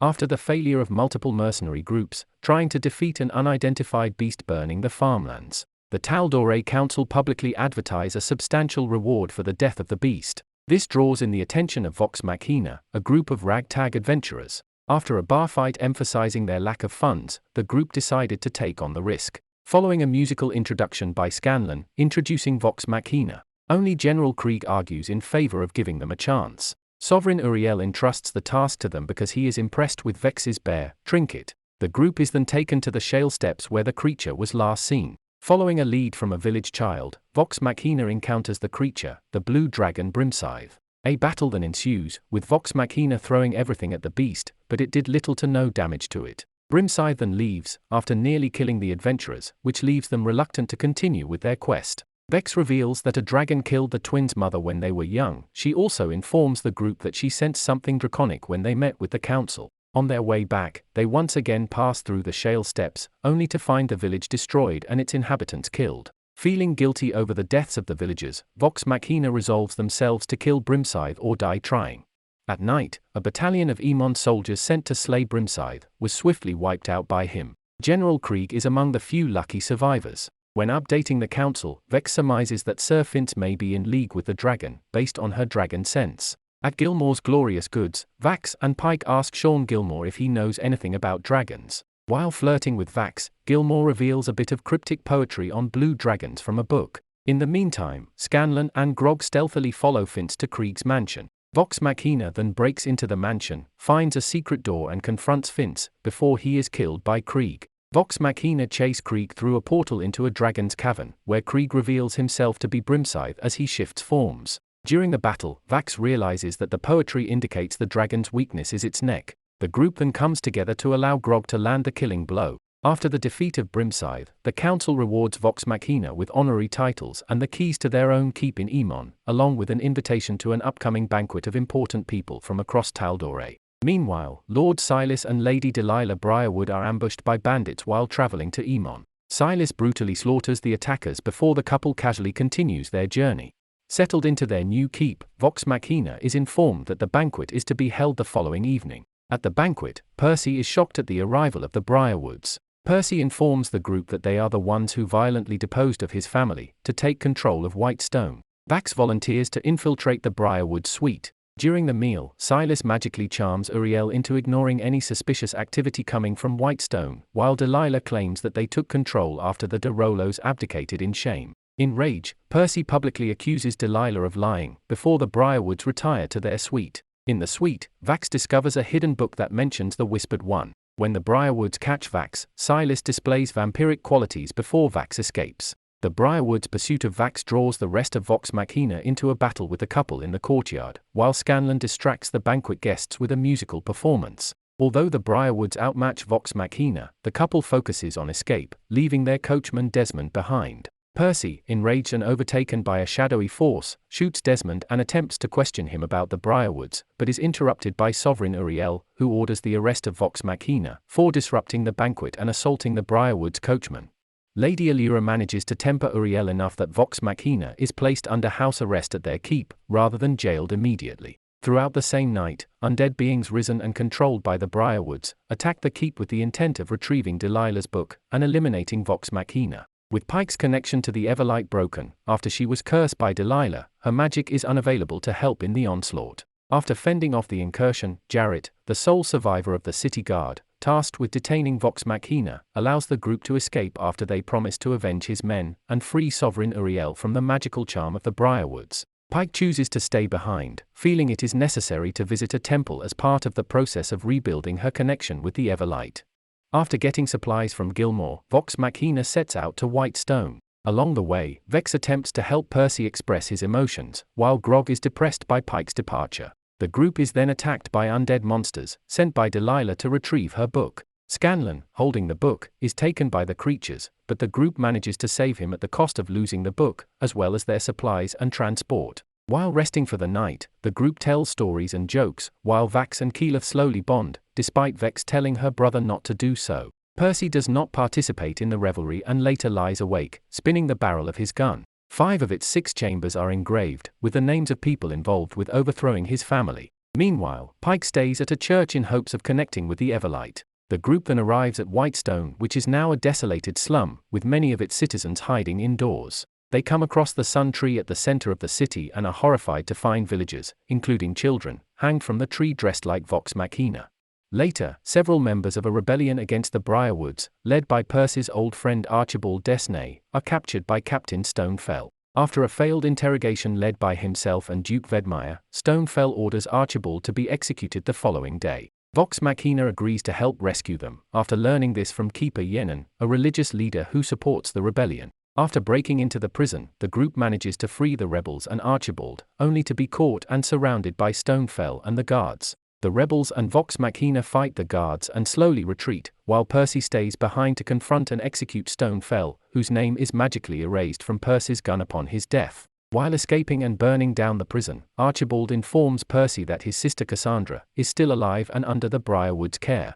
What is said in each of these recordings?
after the failure of multiple mercenary groups trying to defeat an unidentified beast burning the farmlands. The Tal'Dorei Council publicly advertise a substantial reward for the death of the beast. This draws in the attention of Vox Machina, a group of ragtag adventurers. After a bar fight emphasizing their lack of funds, the group decided to take on the risk. Following a musical introduction by Scanlan, introducing Vox Machina, only General Krieg argues in favor of giving them a chance. Sovereign Uriel entrusts the task to them because he is impressed with Vex's bear trinket. The group is then taken to the shale steppes where the creature was last seen. Following a lead from a village child, Vox Machina encounters the creature, the blue dragon Brimscythe. A battle then ensues, with Vox Machina throwing everything at the beast, but it did little to no damage to it. Brimscythe then leaves, after nearly killing the adventurers, which leaves them reluctant to continue with their quest. Vex reveals that a dragon killed the twins' mother when they were young. She also informs the group that she sensed something draconic when they met with the council. On their way back, they once again pass through the shale steppes, only to find the village destroyed and its inhabitants killed. Feeling guilty over the deaths of the villagers, Vox Machina resolves themselves to kill Brimscythe or die trying. At night, a battalion of Emon soldiers sent to slay Brimscythe was swiftly wiped out by him. General Krieg is among the few lucky survivors. When updating the council, Vex surmises that Sir Finch may be in league with the dragon, based on her dragon sense. At Gilmore's Glorious Goods, Vax and Pike ask Sean Gilmore if he knows anything about dragons. While flirting with Vax, Gilmore reveals a bit of cryptic poetry on blue dragons from a book. In the meantime, Scanlan and Grog stealthily follow Finch to Krieg's mansion. Vox Machina then breaks into the mansion, finds a secret door and confronts Finch, before he is killed by Krieg. Vox Machina chase Krieg through a portal into a dragon's cavern, where Krieg reveals himself to be Brimscythe as he shifts forms. During the battle, Vax realizes that the poetry indicates the dragon's weakness is its neck. The group then comes together to allow Grog to land the killing blow. After the defeat of Brimscythe, the council rewards Vox Machina with honorary titles and the keys to their own keep in Emon, along with an invitation to an upcoming banquet of important people from across Tal'Dorei. Meanwhile, Lord Silas and Lady Delilah Briarwood are ambushed by bandits while traveling to Emon. Silas brutally slaughters the attackers before the couple casually continues their journey. Settled into their new keep, Vox Machina is informed that the banquet is to be held the following evening. At the banquet, Percy is shocked at the arrival of the Briarwoods. Percy informs the group that they are the ones who violently deposed of his family, to take control of Whitestone. Vax volunteers to infiltrate the Briarwood suite. During the meal, Silas magically charms Uriel into ignoring any suspicious activity coming from Whitestone, while Delilah claims that they took control after the De Rolos abdicated in shame. In rage, Percy publicly accuses Delilah of lying, before the Briarwoods retire to their suite. In the suite, Vax discovers a hidden book that mentions the Whispered One. When the Briarwoods catch Vax, Silas displays vampiric qualities before Vax escapes. The Briarwoods' pursuit of Vax draws the rest of Vox Machina into a battle with the couple in the courtyard, while Scanlan distracts the banquet guests with a musical performance. Although the Briarwoods outmatch Vox Machina, the couple focuses on escape, leaving their coachman Desmond behind. Percy, enraged and overtaken by a shadowy force, shoots Desmond and attempts to question him about the Briarwoods, but is interrupted by Sovereign Uriel, who orders the arrest of Vox Machina for disrupting the banquet and assaulting the Briarwoods' coachman. Lady Allura manages to temper Uriel enough that Vox Machina is placed under house arrest at their keep, rather than jailed immediately. Throughout the same night, undead beings risen and controlled by the Briarwoods attack the keep with the intent of retrieving Delilah's book and eliminating Vox Machina. With Pike's connection to the Everlight broken, after she was cursed by Delilah, her magic is unavailable to help in the onslaught. After fending off the incursion, Jarrett, the sole survivor of the city guard, tasked with detaining Vox Machina, allows the group to escape after they promise to avenge his men and free Sovereign Uriel from the magical charm of the Briarwoods. Pike chooses to stay behind, feeling it is necessary to visit a temple as part of the process of rebuilding her connection with the Everlight. After getting supplies from Gilmore, Vox Machina sets out to Whitestone. Along the way, Vex attempts to help Percy express his emotions, while Grog is depressed by Pike's departure. The group is then attacked by undead monsters, sent by Delilah to retrieve her book. Scanlan, holding the book, is taken by the creatures, but the group manages to save him at the cost of losing the book, as well as their supplies and transport. While resting for the night, the group tells stories and jokes, while Vax and Keyleth slowly bond, despite Vex telling her brother not to do so. Percy does not participate in the revelry and later lies awake, spinning the barrel of his gun. 5 of its 6 chambers are engraved, with the names of people involved with overthrowing his family. Meanwhile, Pike stays at a church in hopes of connecting with the Everlight. The group then arrives at Whitestone, which is now a desolated slum, with many of its citizens hiding indoors. They come across the sun tree at the center of the city and are horrified to find villagers, including children, hanged from the tree dressed like Vox Machina. Later, several members of a rebellion against the Briarwoods, led by Percy's old friend Archibald Desnay, are captured by Captain Stonefell. After a failed interrogation led by himself and Duke Vedmire, Stonefell orders Archibald to be executed the following day. Vox Machina agrees to help rescue them, after learning this from Keeper Yenon, a religious leader who supports the rebellion. After breaking into the prison, the group manages to free the rebels and Archibald, only to be caught and surrounded by Stonefell and the guards. The rebels and Vox Machina fight the guards and slowly retreat, while Percy stays behind to confront and execute Stonefell, whose name is magically erased from Percy's gun upon his death. While escaping and burning down the prison, Archibald informs Percy that his sister Cassandra is still alive and under the Briarwood's care.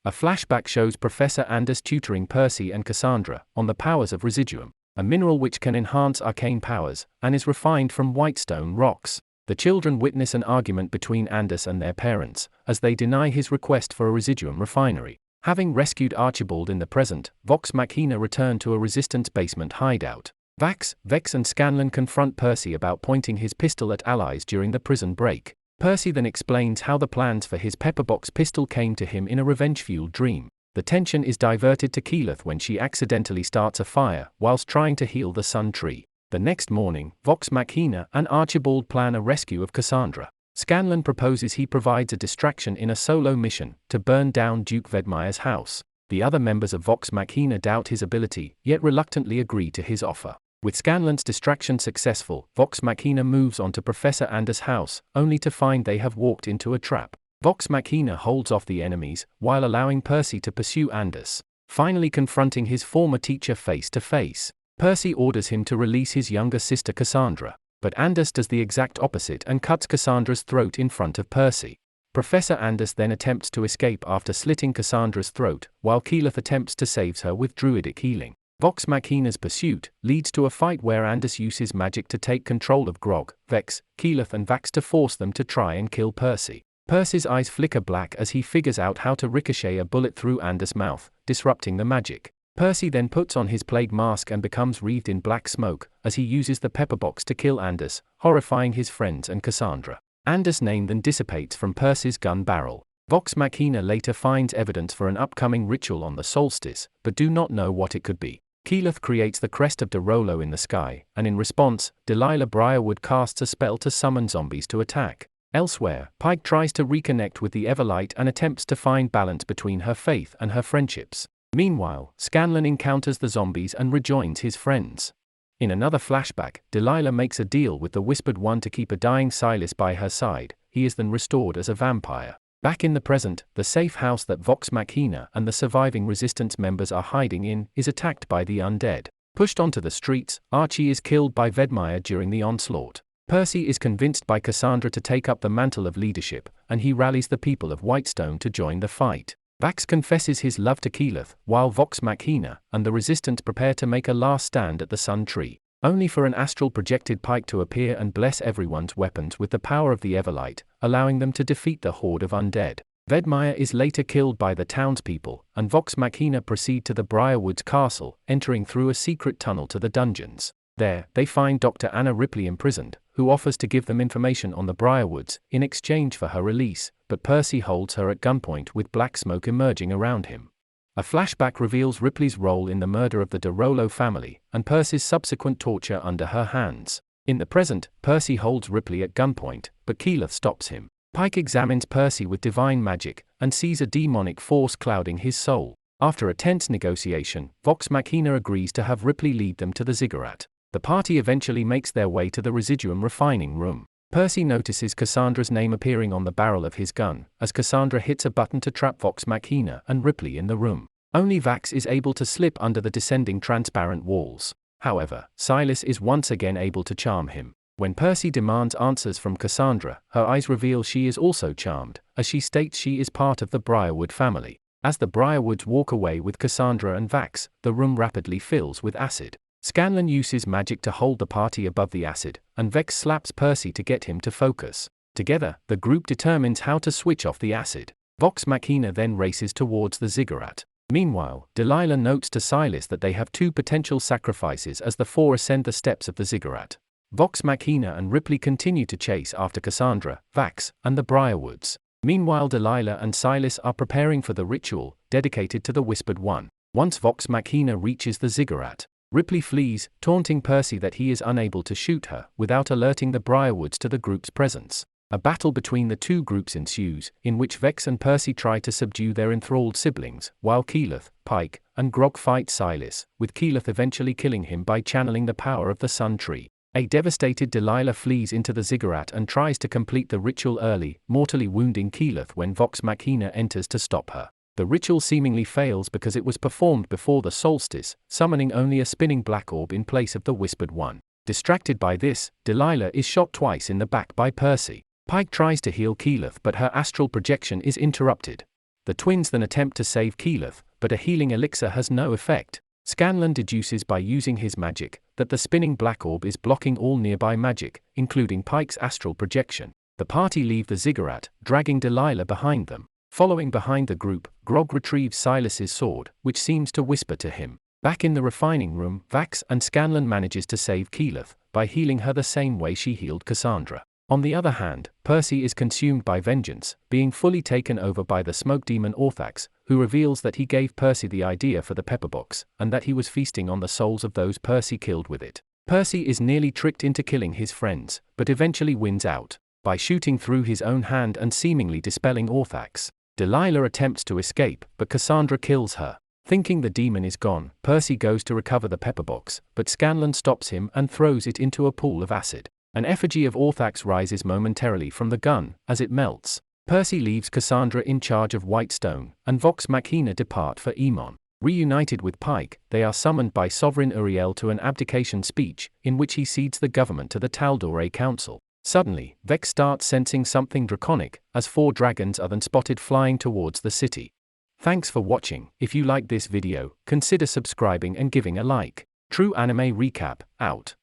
A flashback shows Professor Anders tutoring Percy and Cassandra on the powers of residuum, a mineral which can enhance arcane powers, and is refined from whitestone rocks. The children witness an argument between Anders and their parents, as they deny his request for a residuum refinery. Having rescued Archibald in the present, Vox Machina return to a Resistance basement hideout. Vax, Vex and Scanlan confront Percy about pointing his pistol at allies during the prison break. Percy then explains how the plans for his pepperbox pistol came to him in a revenge-fueled dream. The tension is diverted to Keyleth when she accidentally starts a fire whilst trying to heal the sun tree. The next morning, Vox Machina and Archibald plan a rescue of Cassandra. Scanlan proposes he provides a distraction in a solo mission to burn down Duke Vedmire's house. The other members of Vox Machina doubt his ability, yet reluctantly agree to his offer. With Scanlan's distraction successful, Vox Machina moves on to Professor Anders' house, only to find they have walked into a trap. Vox Machina holds off the enemies, while allowing Percy to pursue Anders. Finally confronting his former teacher face to face, Percy orders him to release his younger sister Cassandra, but Anders does the exact opposite and cuts Cassandra's throat in front of Percy. Professor Anders then attempts to escape after slitting Cassandra's throat, while Keyleth attempts to save her with druidic healing. Vox Machina's pursuit leads to a fight where Anders uses magic to take control of Grog, Vex, Keyleth and Vax to force them to try and kill Percy. Percy's eyes flicker black as he figures out how to ricochet a bullet through Anders' mouth, disrupting the magic. Percy then puts on his plague mask and becomes wreathed in black smoke, as he uses the pepperbox to kill Anders, horrifying his friends and Cassandra. Anders' name then dissipates from Percy's gun barrel. Vox Machina later finds evidence for an upcoming ritual on the solstice, but do not know what it could be. Keyleth creates the crest of Derolo in the sky, and in response, Delilah Briarwood casts a spell to summon zombies to attack. Elsewhere, Pike tries to reconnect with the Everlight and attempts to find balance between her faith and her friendships. Meanwhile, Scanlan encounters the zombies and rejoins his friends. In another flashback, Delilah makes a deal with the Whispered One to keep a dying Silas by her side. He is then restored as a vampire. Back in the present, the safe house that Vox Machina and the surviving Resistance members are hiding in is attacked by the undead. Pushed onto the streets, Archie is killed by Vedmire during the onslaught. Percy is convinced by Cassandra to take up the mantle of leadership, and he rallies the people of Whitestone to join the fight. Vax confesses his love to Keyleth, while Vox Machina and the Resistance prepare to make a last stand at the Sun Tree, only for an astral projected Pike to appear and bless everyone's weapons with the power of the Everlight, allowing them to defeat the horde of undead. Vedmire is later killed by the townspeople, and Vox Machina proceed to the Briarwoods castle, entering through a secret tunnel to the dungeons. There, they find Dr. Anna Ripley imprisoned, who offers to give them information on the Briarwoods in exchange for her release, but Percy holds her at gunpoint with black smoke emerging around him. A flashback reveals Ripley's role in the murder of the Derolo family, and Percy's subsequent torture under her hands. In the present, Percy holds Ripley at gunpoint, but Keyleth stops him. Pike examines Percy with divine magic, and sees a demonic force clouding his soul. After a tense negotiation, Vox Machina agrees to have Ripley lead them to the ziggurat. The party eventually makes their way to the residuum refining room. Percy notices Cassandra's name appearing on the barrel of his gun, as Cassandra hits a button to trap Vox Machina and Ripley in the room. Only Vax is able to slip under the descending transparent walls. However, Silas is once again able to charm him. When Percy demands answers from Cassandra, her eyes reveal she is also charmed, as she states she is part of the Briarwood family. As the Briarwoods walk away with Cassandra and Vax, the room rapidly fills with acid. Scanlan uses magic to hold the party above the acid, and Vex slaps Percy to get him to focus. Together, the group determines how to switch off the acid. Vox Machina then races towards the ziggurat. Meanwhile, Delilah notes to Silas that they have 2 potential sacrifices as the 4 ascend the steps of the ziggurat. Vox Machina and Ripley continue to chase after Cassandra, Vax, and the Briarwoods. Meanwhile, Delilah and Silas are preparing for the ritual, dedicated to the Whispered One. Once Vox Machina reaches the ziggurat, Ripley flees, taunting Percy that he is unable to shoot her, without alerting the Briarwoods to the group's presence. A battle between the 2 groups ensues, in which Vex and Percy try to subdue their enthralled siblings, while Keyleth, Pike, and Grog fight Silas, with Keyleth eventually killing him by channeling the power of the Sun Tree. A devastated Delilah flees into the ziggurat and tries to complete the ritual early, mortally wounding Keyleth when Vox Machina enters to stop her. The ritual seemingly fails because it was performed before the solstice, summoning only a spinning black orb in place of the Whispered One. Distracted by this, Delilah is shot twice in the back by Percy. Pike tries to heal Keyleth, but her astral projection is interrupted. The twins then attempt to save Keyleth, but a healing elixir has no effect. Scanlan deduces by using his magic that the spinning black orb is blocking all nearby magic, including Pike's astral projection. The party leave the ziggurat, dragging Delilah behind them. Following behind the group, Grog retrieves Silas's sword, which seems to whisper to him. Back in the refining room, Vax and Scanlan manages to save Keyleth by healing her the same way she healed Cassandra. On the other hand, Percy is consumed by vengeance, being fully taken over by the smoke demon Orthax, who reveals that he gave Percy the idea for the pepperbox, and that he was feasting on the souls of those Percy killed with it. Percy is nearly tricked into killing his friends, but eventually wins out by shooting through his own hand and seemingly dispelling Orthax. Delilah attempts to escape, but Cassandra kills her. Thinking the demon is gone, Percy goes to recover the pepperbox, but Scanlan stops him and throws it into a pool of acid. An effigy of Orthax rises momentarily from the gun as it melts. Percy leaves Cassandra in charge of Whitestone, and Vox Machina depart for Emon. Reunited with Pike, they are summoned by Sovereign Uriel to an abdication speech, in which he cedes the government to the Tal'Dorei Council. Suddenly, Vex starts sensing something draconic, as 4 dragons are then spotted flying towards the city. Thanks for watching. If you like this video, consider subscribing and giving a like. True Anime Recap, out.